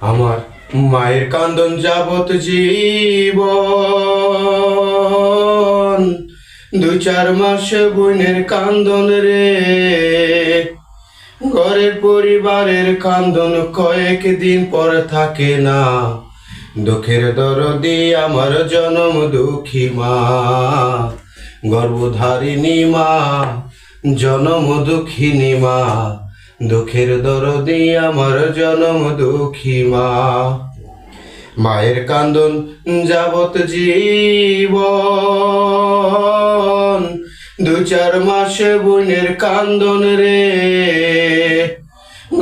আমার মায়ের কান্দন যাবত জীবন, 2-4 মাস বোনের কান্দন রে। ঘরের পরিবারের কান্দন কয়েকদিন পর থাকে না। দুঃখের দরদি আমার জনম দুঃখী মা, গর্ভধারিণী মা, জনম দুঃখিনী মা। দুঃখের দরদি আমার জনম দুঃখী মা। মায়ের কান্দন যাবত জীবন, 2-4 মাস বোনের কান্দন রে।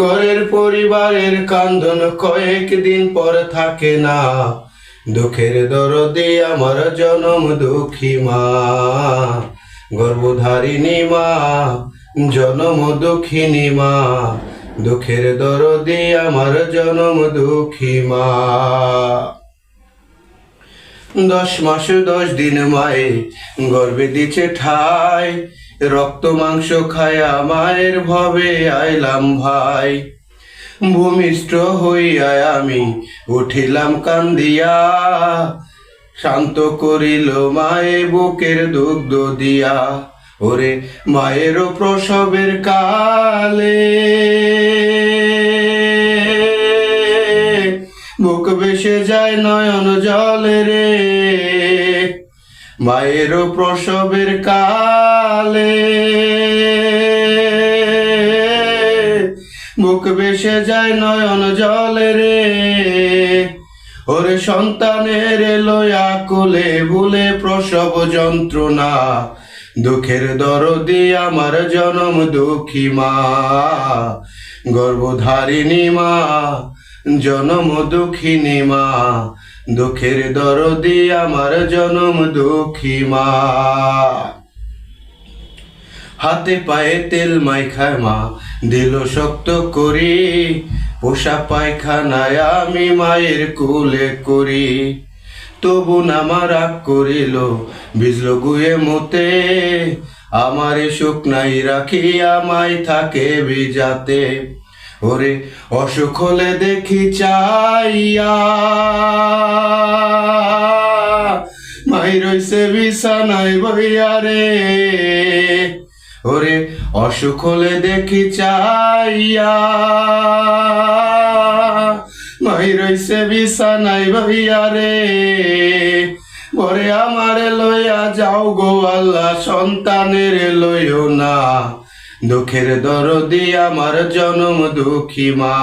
ঘরের পরিবারের কান্দন কয়েকদিন পর থাকে না। দুঃখের দরদি আমার জনম দুঃখী মা, গর্ভধারিণী মা, জনম দুঃখিনী মা। দুঃখের দরদি আমার জনম দুঃখী মা। 10 মাস 10 দিন মায়ে গর্ভে দিছে ঠাই, রক্ত মাংস খায়া মায়ের ভবে আইলাম ভাই। ভূমিষ্ঠ হইয়া আমি উঠিলাম কান্দিয়া, শান্ত করিল মায়ে বুকের দুগ্ধ দিয়া। ওরে মায়ের প্রসবের কালে বুক ভেসে যায় নয়ন জলে রে। মায়ের প্রসবের কালে বুক ভেসে যায় নয়ন জলে রে। ওরে সন্তানের লয়া কোলে ভুলে প্রসব যন্ত্রণা। দুঃখের দরদি আমার জনম দুঃখী মা, গর্ভধারিণী মা, জনম দুঃখিনী মা। দুঃখের দরদি আমার জনম দুঃখী মা। হাতে পায়ে তেল মাইখায় মা দিল শক্ত করি, পোষা পায়খানায় আমি মায়ের কোলে করি। তবু নামা রাগ করিল ভিজল গুয়ে মতে, আমারে শুকনাই রাখি আমায় থাকে ভিজাতে। ওরে অসুখ হলে দেখি চাইয়া মাই রইছে বিছানায় বইয়া রে। ওরে অসুখ হলে দেখি চাইয়া মাই রইছে বিছানায় বইয়া রে। ওরে আমারে লইয়া যাও গো আল্লাহ, সন্তানের লইও না। দুঃখের দরদি আমার জনম দুঃখী মা,